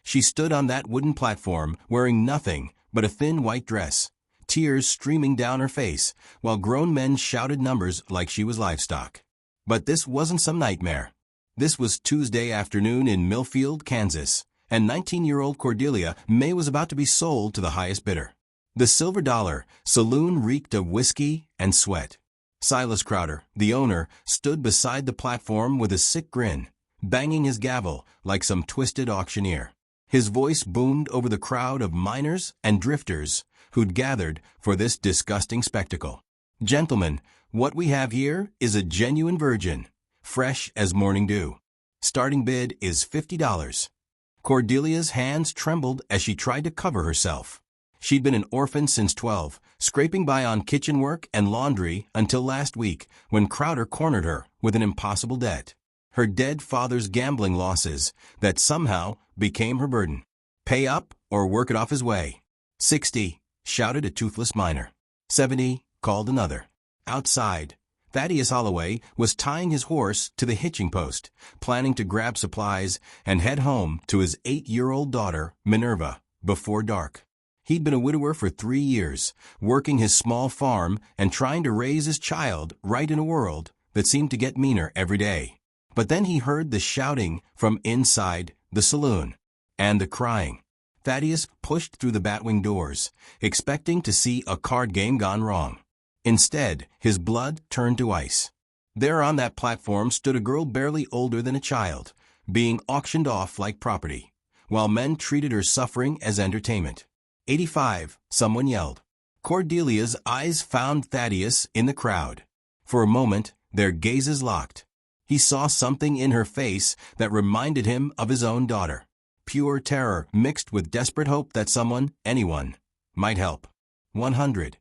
She stood on that wooden platform wearing nothing but a thin white dress, tears streaming down her face, while grown men shouted numbers like she was livestock. But this wasn't some nightmare. This was Tuesday afternoon in Millfield, Kansas, and 19-year-old Cordelia May was about to be sold to the highest bidder. The Silver Dollar saloon reeked of whiskey and sweat. Silas Crowder, the owner, stood beside the platform with a sick grin, banging his gavel like some twisted auctioneer. His voice boomed over the crowd of miners and drifters who'd gathered for this disgusting spectacle. Gentlemen, what we have here is a genuine virgin, fresh as morning dew. Starting bid is $50. Cordelia's hands trembled as she tried to cover herself. She'd been an orphan since 12, scraping by on kitchen work and laundry until last week when Crowder cornered her with an impossible debt. Her dead father's gambling losses that somehow became her burden. Pay up or work it off his way. 60, shouted a toothless miner. 70, called another. Outside, Thaddeus Holloway was tying his horse to the hitching post, planning to grab supplies and head home to his 8-year-old daughter, Minerva, before dark. He'd been a widower for 3 years, working his small farm and trying to raise his child right in a world that seemed to get meaner every day. But then he heard the shouting from inside the saloon, and the crying. Thaddeus pushed through the batwing doors, expecting to see a card game gone wrong. Instead, his blood turned to ice. There on that platform stood a girl barely older than a child, being auctioned off like property, while men treated her suffering as entertainment. 85, someone yelled. Cordelia's eyes found Thaddeus in the crowd. For a moment, their gazes locked. He saw something in her face that reminded him of his own daughter. Pure terror mixed with desperate hope that someone, anyone, might help. 100.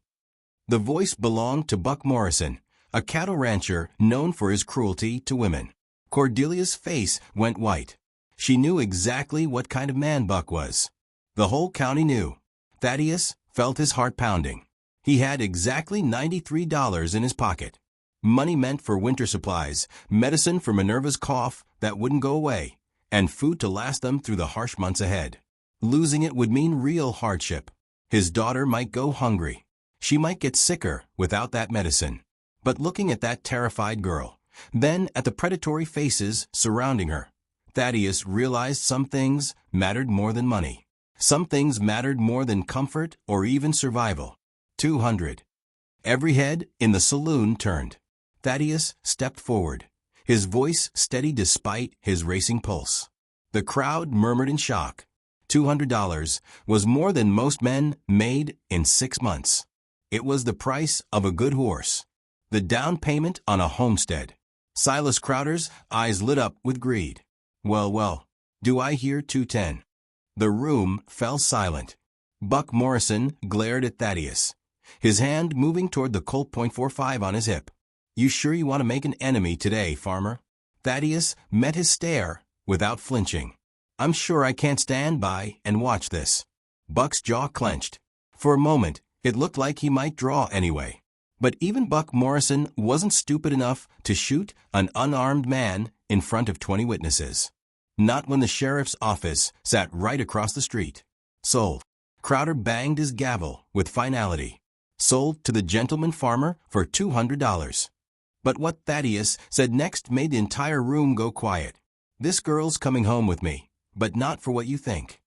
The voice belonged to Buck Morrison, a cattle rancher known for his cruelty to women. Cordelia's face went white. She knew exactly what kind of man Buck was. The whole county knew. Thaddeus felt his heart pounding. He had exactly $93 in his pocket. Money meant for winter supplies, medicine for Minerva's cough that wouldn't go away, and food to last them through the harsh months ahead. Losing it would mean real hardship. His daughter might go hungry. She might get sicker without that medicine. But looking at that terrified girl, then at the predatory faces surrounding her, Thaddeus realized some things mattered more than money. Some things mattered more than comfort or even survival. 200. Every head in the saloon turned. Thaddeus stepped forward, his voice steady despite his racing pulse. The crowd murmured in shock. $200 was more than most men made in 6 months. It was the price of a good horse, the down payment on a homestead. Silas Crowder's eyes lit up with greed. Well, do I hear 210? The room fell silent. Buck Morrison glared at Thaddeus, his hand moving toward the Colt .45 on his hip. You sure you want to make an enemy today, farmer? Thaddeus met his stare without flinching. I'm sure I can't stand by and watch this. Buck's jaw clenched. For a moment, it looked like he might draw anyway. But even Buck Morrison wasn't stupid enough to shoot an unarmed man in front of 20 witnesses. Not when the sheriff's office sat right across the street. Sold. Crowder banged his gavel with finality. Sold to the gentleman farmer for $200. But what Thaddeus said next made the entire room go quiet. This girl's coming home with me, but not for what you think.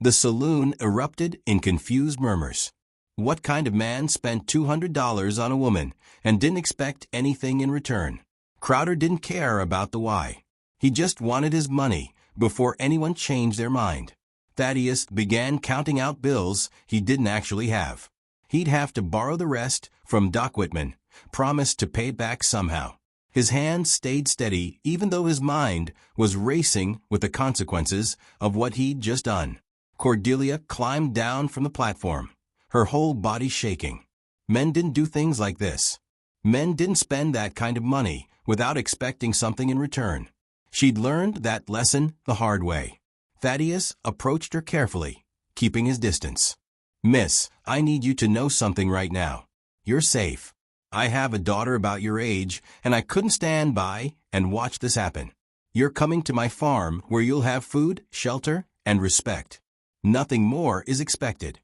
The saloon erupted in confused murmurs. What kind of man spent $200 on a woman and didn't expect anything in return? Crowder didn't care about the why. He just wanted his money before anyone changed their mind. Thaddeus began counting out bills he didn't actually have. He'd have to borrow the rest from Doc Whitman, promised to pay it back somehow. His hand stayed steady even though his mind was racing with the consequences of what he'd just done. Cordelia climbed down from the platform, her whole body shaking. Men didn't do things like this. Men didn't spend that kind of money without expecting something in return. She'd learned that lesson the hard way. Thaddeus approached her carefully, keeping his distance. Miss, I need you to know something right now. You're safe. I have a daughter about your age, and I couldn't stand by and watch this happen. You're coming to my farm where you'll have food, shelter, and respect. Nothing more is expected.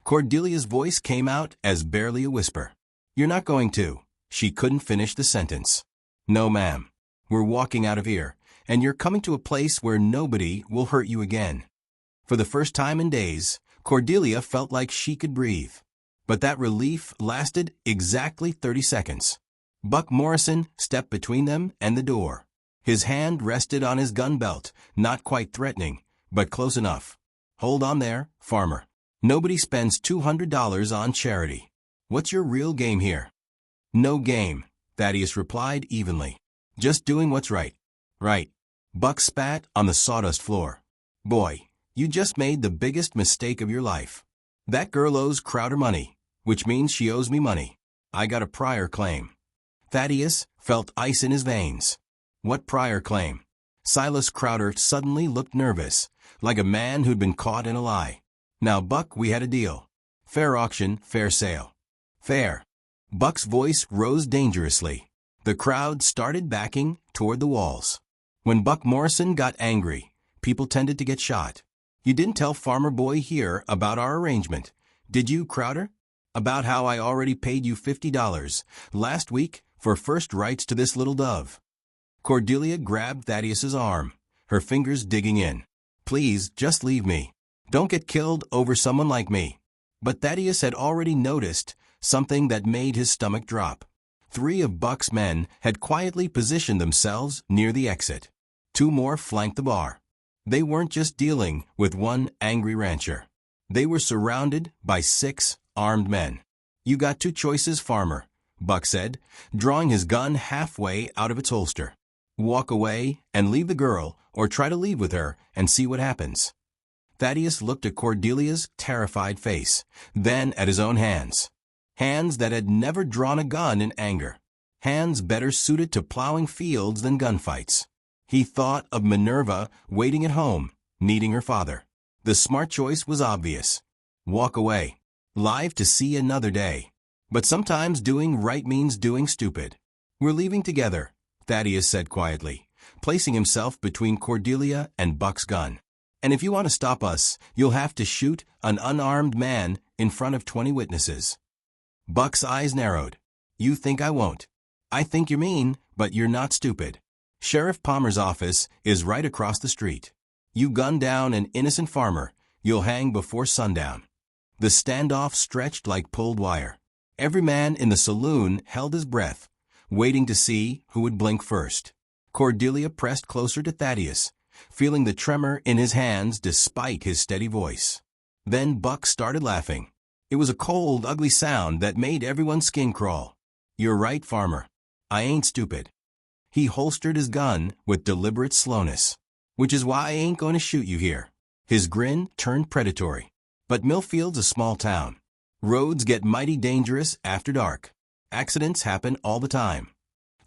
Cordelia's voice came out as barely a whisper. You're not going to. She couldn't finish the sentence. No, ma'am. We're walking out of here, and you're coming to a place where nobody will hurt you again. For the first time in days, Cordelia felt like she could breathe. But that relief lasted exactly 30 seconds. Buck Morrison stepped between them and the door. His hand rested on his gun belt, not quite threatening, but close enough. Hold on there, farmer. Nobody spends $200 on charity. What's your real game here? No game, Thaddeus replied evenly. Just doing what's right. Right. Buck spat on the sawdust floor. Boy, you just made the biggest mistake of your life. That girl owes Crowder money, which means she owes me money. I got a prior claim. Thaddeus felt ice in his veins. What prior claim? Silas Crowder suddenly looked nervous, like a man who'd been caught in a lie. Now, Buck, we had a deal. Fair auction, fair sale. Fair. Buck's voice rose dangerously. The crowd started backing toward the walls. When Buck Morrison got angry, people tended to get shot. You didn't tell Farmer Boy here about our arrangement, did you, Crowder? About how I already paid you $50 last week for first rights to this little dove. Cordelia grabbed Thaddeus's arm, her fingers digging in. Please, just leave me. Don't get killed over someone like me. But Thaddeus had already noticed something that made his stomach drop. 3 of Buck's men had quietly positioned themselves near the exit. 2 more flanked the bar. They weren't just dealing with one angry rancher. They were surrounded by 6 armed men. You got 2 choices, farmer, Buck said, drawing his gun halfway out of its holster. Walk away and leave the girl, or try to leave with her and see what happens. Thaddeus looked at Cordelia's terrified face, then at his own hands. Hands that had never drawn a gun in anger. Hands better suited to plowing fields than gunfights. He thought of Minerva waiting at home, needing her father. The smart choice was obvious. Walk away. Live to see another day. But sometimes doing right means doing stupid. We're leaving together, Thaddeus said quietly, placing himself between Cordelia and Buck's gun. And if you want to stop us, you'll have to shoot an unarmed man in front of 20 witnesses. Buck's eyes narrowed. You think I won't? I think you're mean, but you're not stupid. Sheriff Palmer's office is right across the street. You gun down an innocent farmer, you'll hang before sundown. The standoff stretched like pulled wire. Every man in the saloon held his breath, waiting to see who would blink first. Cordelia pressed closer to Thaddeus, feeling the tremor in his hands despite his steady voice. Then Buck started laughing. It was a cold, ugly sound that made everyone's skin crawl. You're right, farmer. I ain't stupid. He holstered his gun with deliberate slowness. Which is why I ain't going to shoot you here. His grin turned predatory. But Millfield's a small town. Roads get mighty dangerous after dark. Accidents happen all the time.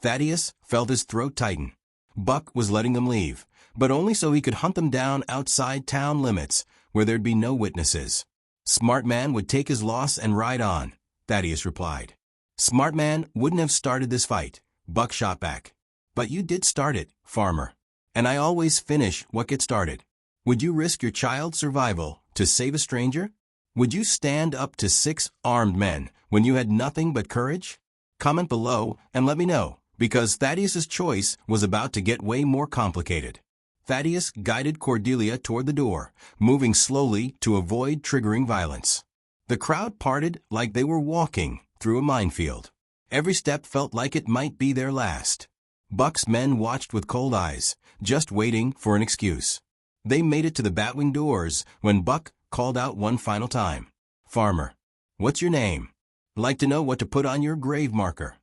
Thaddeus felt his throat tighten. Buck was letting them leave, but only so he could hunt them down outside town limits where there'd be no witnesses. Smart man would take his loss and ride on, Thaddeus replied. Smart man wouldn't have started this fight, Buck shot back. But you did start it, farmer. And I always finish what gets started. Would you risk your child's survival to save a stranger? Would you stand up to 6 armed men when you had nothing but courage? Comment below and let me know, because Thaddeus's choice was about to get way more complicated. Thaddeus guided Cordelia toward the door, moving slowly to avoid triggering violence. The crowd parted like they were walking through a minefield. Every step felt like it might be their last. Buck's men watched with cold eyes, just waiting for an excuse. They made it to the batwing doors when Buck called out one final time. Farmer, what's your name? Like to know what to put on your grave marker.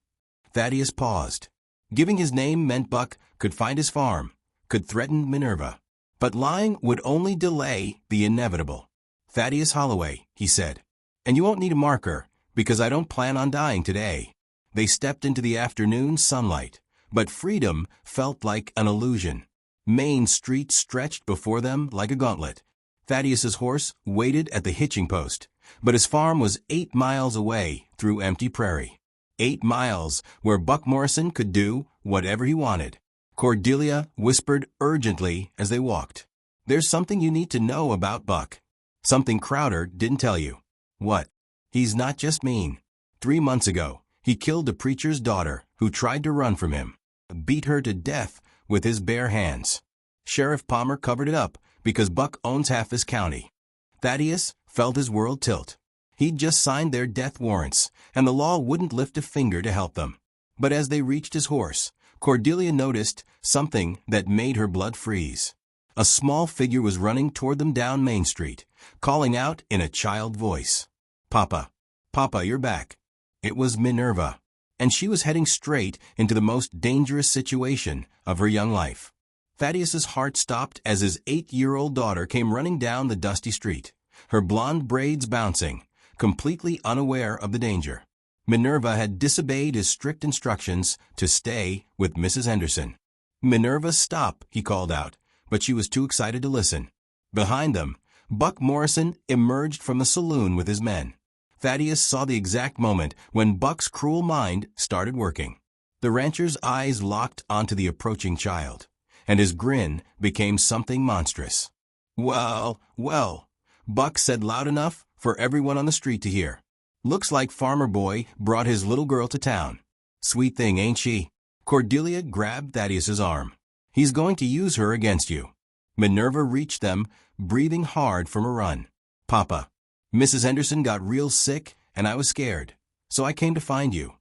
Thaddeus paused. Giving his name meant Buck could find his farm, could threaten Minerva. But lying would only delay the inevitable. Thaddeus Holloway, he said. And you won't need a marker, because I don't plan on dying today. They stepped into the afternoon sunlight, but freedom felt like an illusion. Main Street stretched before them like a gauntlet. Thaddeus's horse waited at the hitching post, but his farm was 8 miles away through empty prairie. 8 miles where Buck Morrison could do whatever he wanted. Cordelia whispered urgently as they walked. There's something you need to know about Buck. Something Crowder didn't tell you. What? He's not just mean. 3 months ago, he killed a preacher's daughter who tried to run from him. Beat her to death with his bare hands. Sheriff Palmer covered it up because Buck owns half this county. Thaddeus felt his world tilt. He'd just signed their death warrants, and the law wouldn't lift a finger to help them. But as they reached his horse, Cordelia noticed something that made her blood freeze. A small figure was running toward them down Main Street, calling out in a child voice. "Papa, Papa, you're back." It was Minerva, and she was heading straight into the most dangerous situation of her young life. Thaddeus's heart stopped as his 8-year-old daughter came running down the dusty street, her blonde braids bouncing, completely unaware of the danger. Minerva had disobeyed his strict instructions to stay with Mrs. Henderson. "Minerva, stop," he called out, but she was too excited to listen. Behind them, Buck Morrison emerged from the saloon with his men. Thaddeus saw the exact moment when Buck's cruel mind started working. The rancher's eyes locked onto the approaching child, and his grin became something monstrous. "Well, well," Buck said loud enough for everyone on the street to hear. "Looks like Farmer Boy brought his little girl to town. Sweet thing, ain't she?" Cordelia grabbed Thaddeus's arm. "He's going to use her against you." Minerva reached them, breathing hard from a run. "Papa, Mrs. Henderson got real sick, and I was scared, so I came to find you."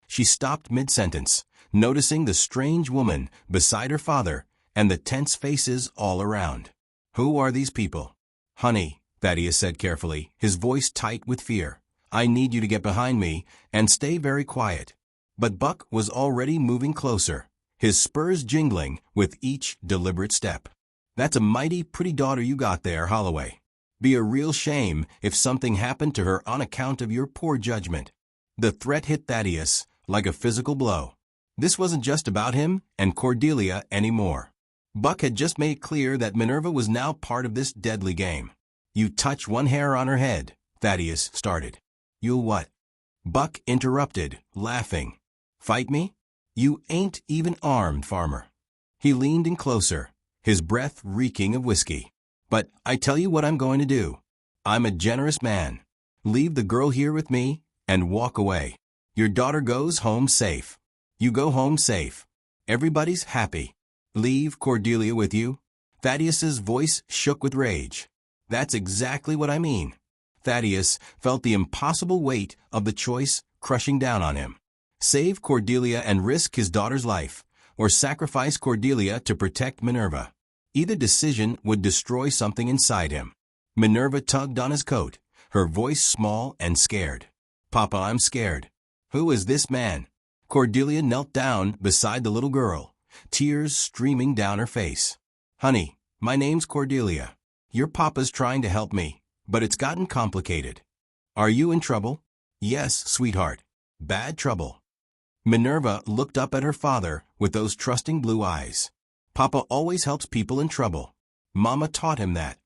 She stopped mid-sentence, noticing the strange woman beside her father and the tense faces all around. "Who are these people?" "Honey," Thaddeus said carefully, his voice tight with fear, "I need you to get behind me and stay very quiet." But Buck was already moving closer, his spurs jingling with each deliberate step. "That's a mighty pretty daughter you got there, Holloway. Be a real shame if something happened to her on account of your poor judgment." The threat hit Thaddeus like a physical blow. This wasn't just about him and Cordelia anymore. Buck had just made clear that Minerva was now part of this deadly game. "You touch one hair on her head," Thaddeus started. "You'll what?" Buck interrupted, laughing. "Fight me? You ain't even armed, Farmer." He leaned in closer, his breath reeking of whiskey. "But I tell you what I'm going to do. I'm a generous man. Leave the girl here with me and walk away. Your daughter goes home safe. You go home safe. Everybody's happy. Leave Cordelia with you." Thaddeus's voice shook with rage. "That's exactly what I mean." Thaddeus felt the impossible weight of the choice crushing down on him. Save Cordelia and risk his daughter's life, or sacrifice Cordelia to protect Minerva. Either decision would destroy something inside him. Minerva tugged on his coat, her voice small and scared. "Papa, I'm scared." "Who is this man?" Cordelia knelt down beside the little girl, tears streaming down her face. "Honey, my name's Cordelia. Your papa's trying to help me, but it's gotten complicated." "Are you in trouble?" "Yes, sweetheart. Bad trouble." Minerva looked up at her father with those trusting blue eyes. "Papa always helps people in trouble. Mama taught him that."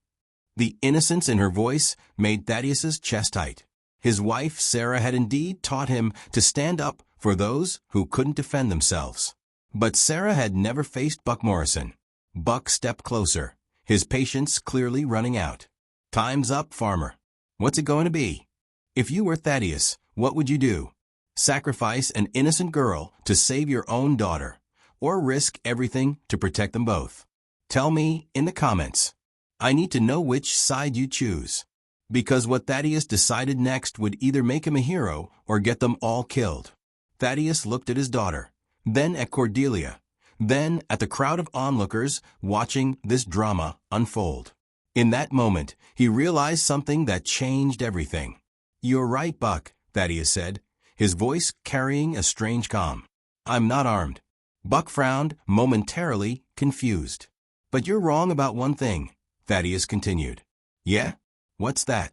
The innocence in her voice made Thaddeus's chest tight. His wife, Sarah, had indeed taught him to stand up for those who couldn't defend themselves. But Sarah had never faced Buck Morrison. Buck stepped closer, his patience clearly running out. "Time's up, Farmer. What's it going to be? If you were Thaddeus, what would you do? Sacrifice an innocent girl to save your own daughter, or risk everything to protect them both? Tell me in the comments. I need to know which side you choose. Because what Thaddeus decided next would either make him a hero or get them all killed. Thaddeus looked at his daughter, then at Cordelia, then at the crowd of onlookers watching this drama unfold. In that moment, he realized something that changed everything. "You're right, Buck," Thaddeus said, his voice carrying a strange calm. "I'm not armed." Buck frowned, momentarily confused. "But you're wrong about one thing," Thaddeus continued. "Yeah? What's that?"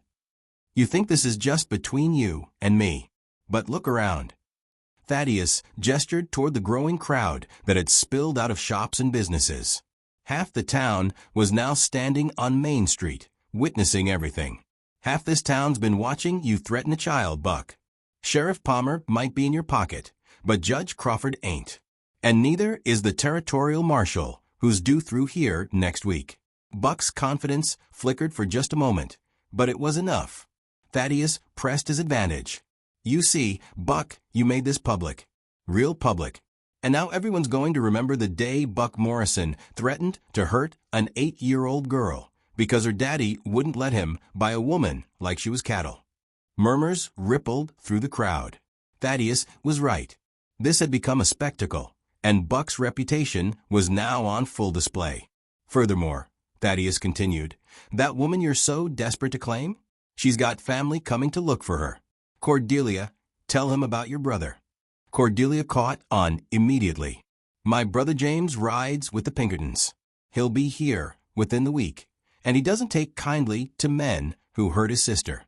"You think this is just between you and me. But look around." Thaddeus gestured toward the growing crowd that had spilled out of shops and businesses. Half the town was now standing on Main Street, witnessing everything. Half this town's been watching you threaten a child, Buck. Sheriff Palmer might be in your pocket, but Judge Crawford ain't. And neither is the territorial marshal, who's due through here next week. Buck's confidence flickered for just a moment, but it was enough. Thaddeus pressed his advantage. You see, Buck, you made this public. Real public. And now everyone's going to remember the day Buck Morrison threatened to hurt an 8-year-old girl because her daddy wouldn't let him buy a woman like she was cattle. Murmurs rippled through the crowd. Thaddeus was right. This had become a spectacle, and Buck's reputation was now on full display. Furthermore, Thaddeus continued, that woman you're so desperate to claim? She's got family coming to look for her. Cordelia, tell him about your brother. Cordelia caught on immediately. My brother James rides with the Pinkertons. He'll be here within the week, and he doesn't take kindly to men who hurt his sister.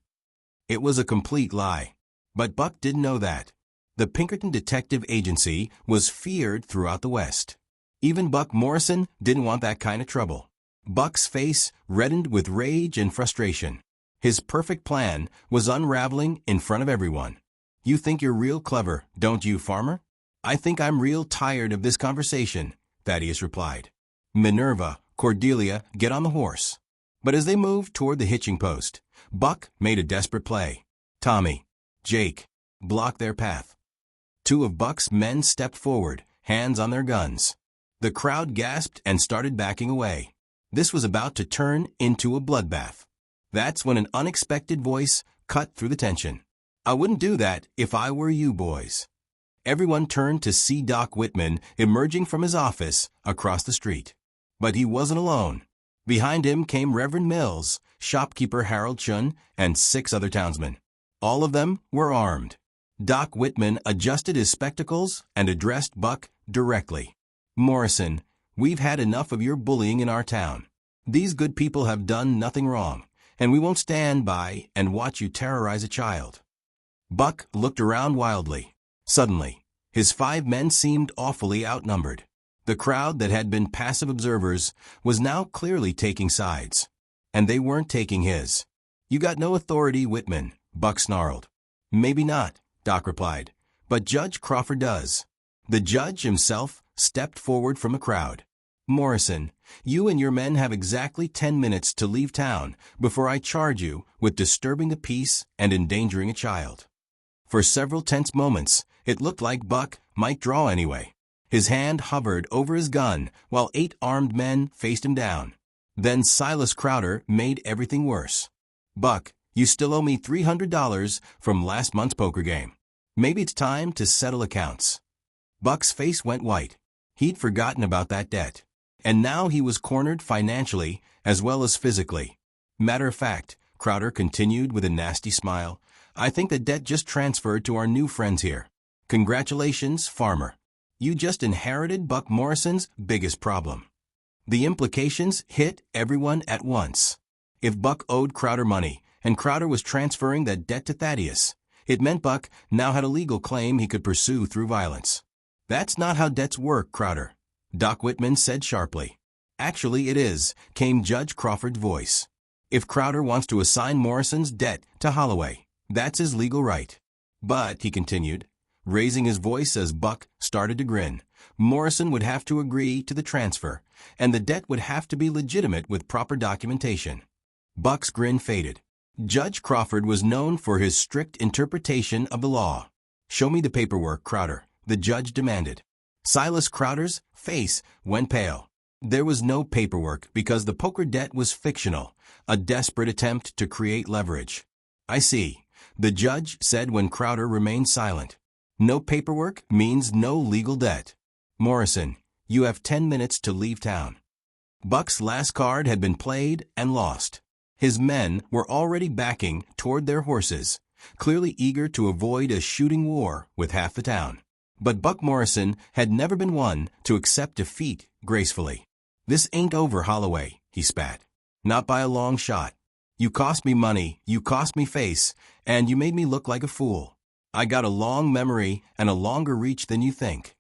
It was a complete lie, but Buck didn't know that. The Pinkerton Detective Agency was feared throughout the West. Even Buck Morrison didn't want that kind of trouble. Buck's face reddened with rage and frustration. His perfect plan was unraveling in front of everyone. You think you're real clever, don't you, Farmer? I think I'm real tired of this conversation, Thaddeus replied. Minerva, Cordelia, get on the horse. But as they moved toward the hitching post, Buck made a desperate play. Tommy, Jake, blocked their path. 2 of Buck's men stepped forward, hands on their guns. The crowd gasped and started backing away. This was about to turn into a bloodbath. That's when an unexpected voice cut through the tension. I wouldn't do that if I were you boys. Everyone turned to see Doc Whitman emerging from his office across the street. But he wasn't alone. Behind him came Reverend Mills, shopkeeper Harold Chun, and 6 other townsmen. All of them were armed. Doc Whitman adjusted his spectacles and addressed Buck directly. Morrison, we've had enough of your bullying in our town. These good people have done nothing wrong, and we won't stand by and watch you terrorize a child. Buck looked around wildly. Suddenly, his 5 men seemed awfully outnumbered. The crowd that had been passive observers was now clearly taking sides. And they weren't taking his. You got no authority, Whitman, Buck snarled. Maybe not, Doc replied, but Judge Crawford does. The judge himself stepped forward from the crowd. Morrison, you and your men have exactly 10 minutes to leave town before I charge you with disturbing the peace and endangering a child. For several tense moments, it looked like Buck might draw anyway. His hand hovered over his gun while 8 armed men faced him down. Then Silas Crowder made everything worse. Buck, you still owe me $300 from last month's poker game. Maybe it's time to settle accounts. Buck's face went white. He'd forgotten about that debt. And now he was cornered financially as well as physically. Matter of fact, Crowder continued with a nasty smile, I think the debt just transferred to our new friends here. Congratulations, Farmer. You just inherited Buck Morrison's biggest problem. The implications hit everyone at once. If Buck owed Crowder money, and Crowder was transferring that debt to Thaddeus, it meant Buck now had a legal claim he could pursue through violence. That's not how debts work, Crowder, Doc Whitman said sharply. Actually, it is, came Judge Crawford's voice. If Crowder wants to assign Morrison's debt to Holloway, that's his legal right. But, he continued, raising his voice as Buck started to grin, Morrison would have to agree to the transfer, and the debt would have to be legitimate with proper documentation. Buck's grin faded. Judge Crawford was known for his strict interpretation of the law. Show me the paperwork, Crowder, the judge demanded. Silas Crowder's face went pale. There was no paperwork because the poker debt was fictional, a desperate attempt to create leverage. I see, the judge said when Crowder remained silent. No paperwork means no legal debt. Morrison, you have 10 minutes to leave town. Buck's last card had been played and lost. His men were already backing toward their horses, clearly eager to avoid a shooting war with half the town. But Buck Morrison had never been one to accept defeat gracefully. This ain't over, Holloway, he spat. Not by a long shot. You cost me money, you cost me face, and you made me look like a fool. I got a long memory and a longer reach than you think.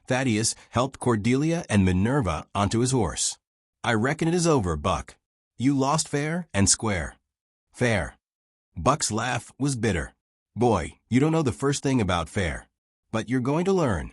Thaddeus helped Cordelia and Minerva onto his horse. I reckon it is over, Buck. You lost fair and square. Fair. Buck's laugh was bitter. Boy, you don't know the first thing about fair. But you're going to learn.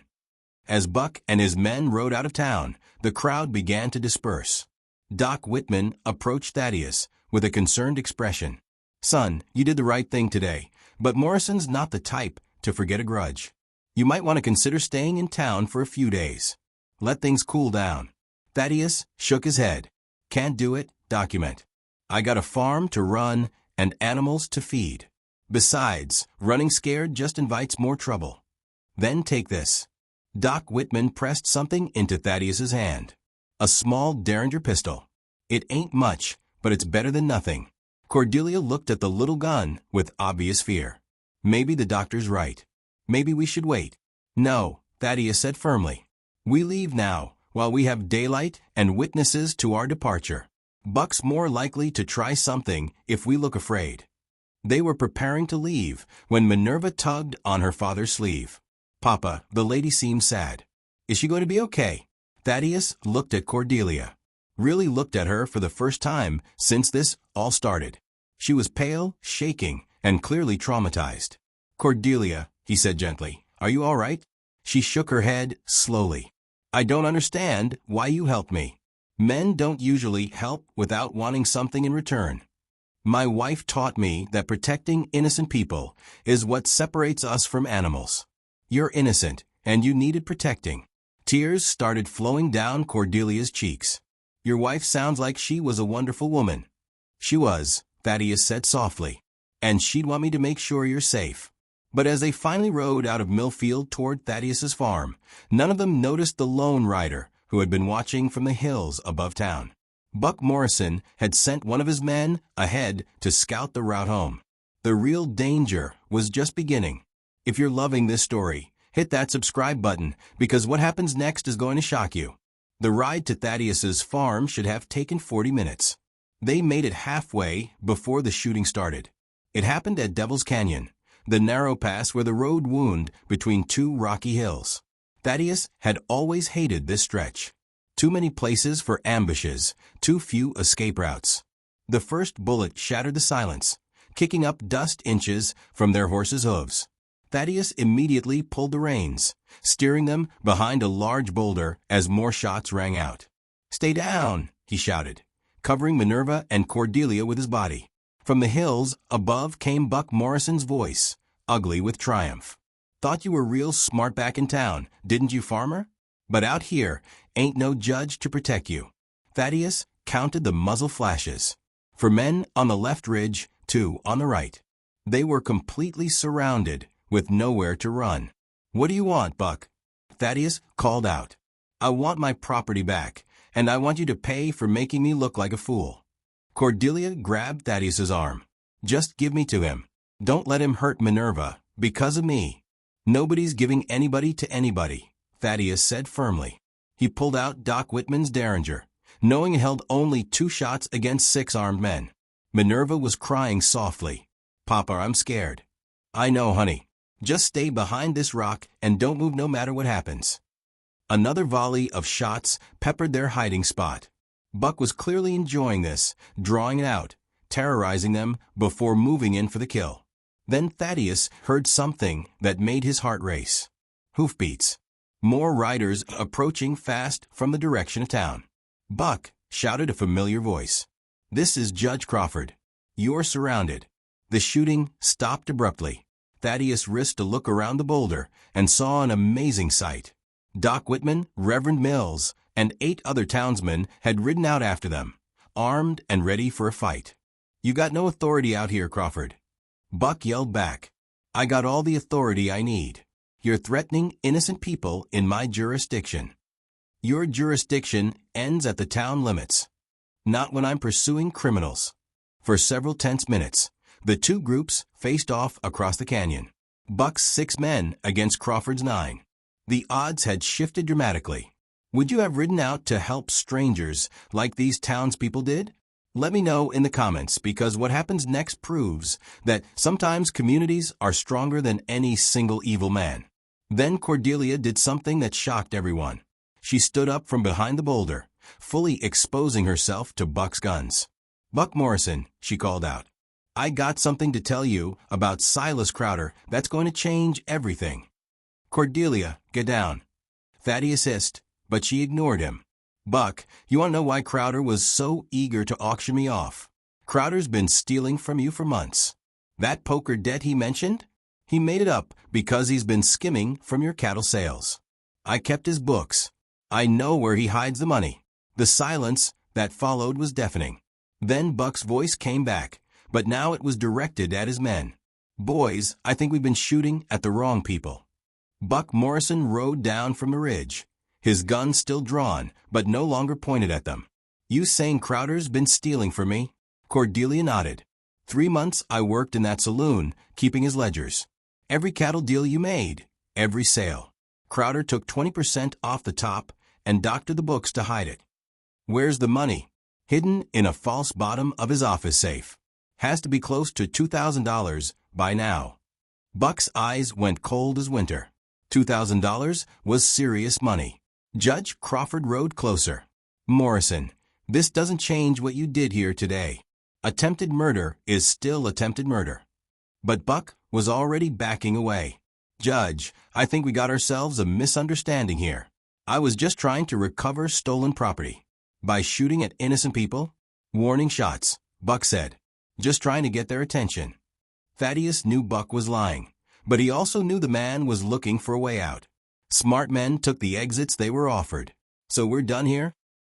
As Buck and his men rode out of town, the crowd began to disperse. Doc Whitman approached Thaddeus with a concerned expression. Son, you did the right thing today, but Morrison's not the type to forget a grudge. You might want to consider staying in town for a few days. Let things cool down. Thaddeus shook his head. Can't do it, document. I got a farm to run and animals to feed. Besides, running scared just invites more trouble. Then take this. Doc Whitman pressed something into Thaddeus's hand. A small Derringer pistol. It ain't much, but it's better than nothing. Cordelia looked at the little gun with obvious fear. Maybe the doctor's right. Maybe we should wait. No, Thaddeus said firmly. We leave now, while we have daylight and witnesses to our departure. Buck's more likely to try something if we look afraid. They were preparing to leave when Minerva tugged on her father's sleeve. Papa, the lady seems sad. Is she going to be okay? Thaddeus looked at Cordelia. Really looked at her for the first time since this all started. She was pale, shaking, and clearly traumatized. Cordelia, he said gently, are you all right? She shook her head slowly. I don't understand why you helped me. Men don't usually help without wanting something in return. My wife taught me that protecting innocent people is what separates us from animals. You're innocent, and you needed protecting. Tears started flowing down Cordelia's cheeks. Your wife sounds like she was a wonderful woman. She was, Thaddeus said softly. And she'd want me to make sure you're safe. But as they finally rode out of Millfield toward Thaddeus's farm, none of them noticed the lone rider who had been watching from the hills above town. Buck Morrison had sent one of his men ahead to scout the route home. The real danger was just beginning. If you're loving this story, hit that subscribe button because what happens next is going to shock you. The ride to Thaddeus's farm should have taken 40 minutes. They made it halfway before the shooting started. It happened at Devil's Canyon, the narrow pass where the road wound between two rocky hills. Thaddeus had always hated this stretch. Too many places for ambushes, too few escape routes. The first bullet shattered the silence, kicking up dust inches from their horses' hooves. Thaddeus immediately pulled the reins, steering them behind a large boulder as more shots rang out. Stay down, he shouted, covering Minerva and Cordelia with his body. From the hills above came Buck Morrison's voice, ugly with triumph. Thought you were real smart back in town, didn't you, farmer? But out here, ain't no judge to protect you. Thaddeus counted the muzzle flashes. For men on the left ridge, 2 on the right. They were completely surrounded, with nowhere to run. What do you want, Buck? Thaddeus called out. I want my property back, and I want you to pay for making me look like a fool. Cordelia grabbed Thaddeus's arm. Just give me to him. Don't let him hurt Minerva, because of me. Nobody's giving anybody to anybody, Thaddeus said firmly. He pulled out Doc Whitman's Derringer, knowing it held only 2 shots against 6 armed men. Minerva was crying softly. Papa, I'm scared. I know, honey. Just stay behind this rock and don't move no matter what happens. Another volley of shots peppered their hiding spot. Buck was clearly enjoying this, drawing it out, terrorizing them before moving in for the kill. Then Thaddeus heard something that made his heart race. Hoofbeats. More riders approaching fast from the direction of town. Buck shouted a familiar voice. This is Judge Crawford. You're surrounded. The shooting stopped abruptly. Thaddeus risked a look around the boulder and saw an amazing sight. Doc Whitman, Reverend Mills, and 8 other townsmen had ridden out after them, armed and ready for a fight. You got no authority out here, Crawford. Buck yelled back. I got all the authority I need. You're threatening innocent people in my jurisdiction. Your jurisdiction ends at the town limits. Not when I'm pursuing criminals. For several tense minutes, the 2 groups faced off across the canyon. Buck's 6 men against Crawford's 9. The odds had shifted dramatically. Would you have ridden out to help strangers like these townspeople did? Let me know in the comments, because what happens next proves that sometimes communities are stronger than any single evil man. Then Cordelia did something that shocked everyone. She stood up from behind the boulder, fully exposing herself to Buck's guns. Buck Morrison, she called out. I got something to tell you about Silas Crowder that's going to change everything. Cordelia, get down. Thaddeus hissed, but she ignored him. Buck, you want to know why Crowder was so eager to auction me off? Crowder's been stealing from you for months. That poker debt he mentioned? He made it up because he's been skimming from your cattle sales. I kept his books. I know where he hides the money. The silence that followed was deafening. Then Buck's voice came back, but now it was directed at his men. Boys, I think we've been shooting at the wrong people. Buck Morrison rode down from the ridge, his gun still drawn, but no longer pointed at them. You saying Crowder's been stealing from me? Cordelia nodded. 3 months I worked in that saloon, keeping his ledgers. Every cattle deal you made, every sale. Crowder took 20% off the top and doctored the books to hide it. Where's the money? Hidden in a false bottom of his office safe. Has to be close to $2,000 by now. Buck's eyes went cold as winter. $2,000 was serious money. Judge Crawford rode closer. Morrison, this doesn't change what you did here today. Attempted murder is still attempted murder. But Buck was already backing away. Judge, I think we got ourselves a misunderstanding here. I was just trying to recover stolen property. By shooting at innocent people? Warning shots, Buck said. Just trying to get their attention. Thaddeus knew Buck was lying, but he also knew the man was looking for a way out. Smart men took the exits they were offered. So we're done here?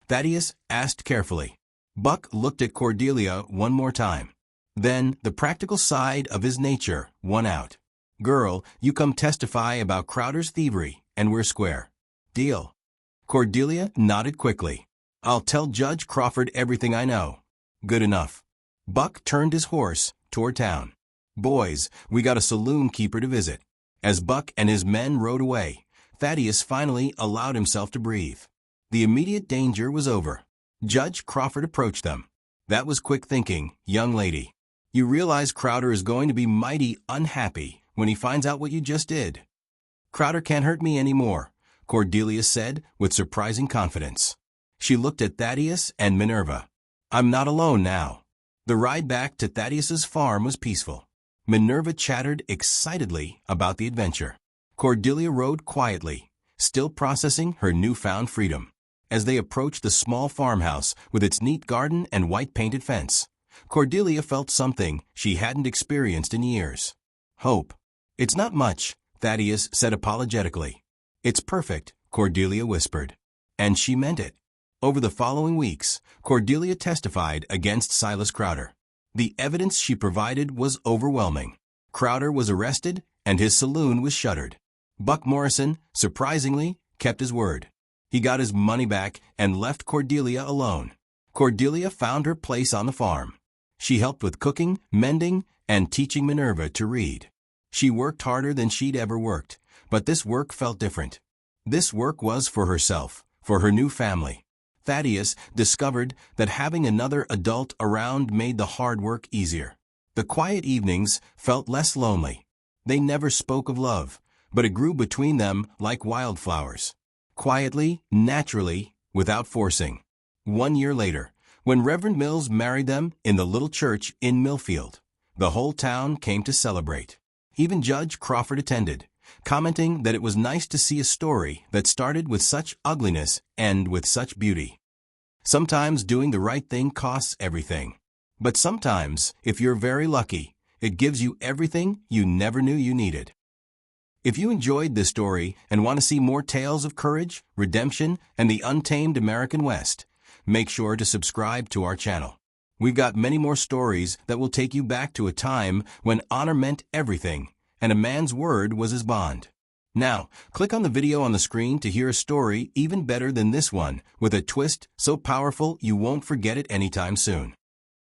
Thaddeus asked carefully. Buck looked at Cordelia one more time. Then the practical side of his nature won out. Girl, you come testify about Crowder's thievery, and we're square. Deal. Cordelia nodded quickly. I'll tell Judge Crawford everything I know. Good enough. Buck turned his horse toward town. Boys, we got a saloon keeper to visit. As Buck and his men rode away, Thaddeus finally allowed himself to breathe. The immediate danger was over. Judge Crawford approached them. That was quick thinking, young lady. You realize Crowder is going to be mighty unhappy when he finds out what you just did. Crowder can't hurt me anymore, Cordelia said with surprising confidence. She looked at Thaddeus and Minerva. I'm not alone now. The ride back to Thaddeus's farm was peaceful. Minerva chattered excitedly about the adventure. Cordelia rode quietly, still processing her newfound freedom. As they approached the small farmhouse with its neat garden and white-painted fence, Cordelia felt something she hadn't experienced in years. Hope. It's not much, Thaddeus said apologetically. It's perfect, Cordelia whispered. And she meant it. Over the following weeks, Cordelia testified against Silas Crowder. The evidence she provided was overwhelming. Crowder was arrested, and his saloon was shuttered. Buck Morrison, surprisingly, kept his word. He got his money back and left Cordelia alone. Cordelia found her place on the farm. She helped with cooking, mending, and teaching Minerva to read. She worked harder than she'd ever worked, but this work felt different. This work was for herself, for her new family. Thaddeus discovered that having another adult around made the hard work easier. The quiet evenings felt less lonely. They never spoke of love, but it grew between them like wildflowers. Quietly, naturally, without forcing. 1 year later, when Reverend Mills married them in the little church in Millfield, the whole town came to celebrate. Even Judge Crawford attended, commenting that it was nice to see a story that started with such ugliness and with such beauty. Sometimes doing the right thing costs everything. But sometimes, if you're very lucky, it gives you everything you never knew you needed. If you enjoyed this story and want to see more tales of courage, redemption, and the untamed American West, make sure to subscribe to our channel. We've got many more stories that will take you back to a time when honor meant everything, and a man's word was his bond. Now, click on the video on the screen to hear a story even better than this one, with a twist so powerful you won't forget it anytime soon.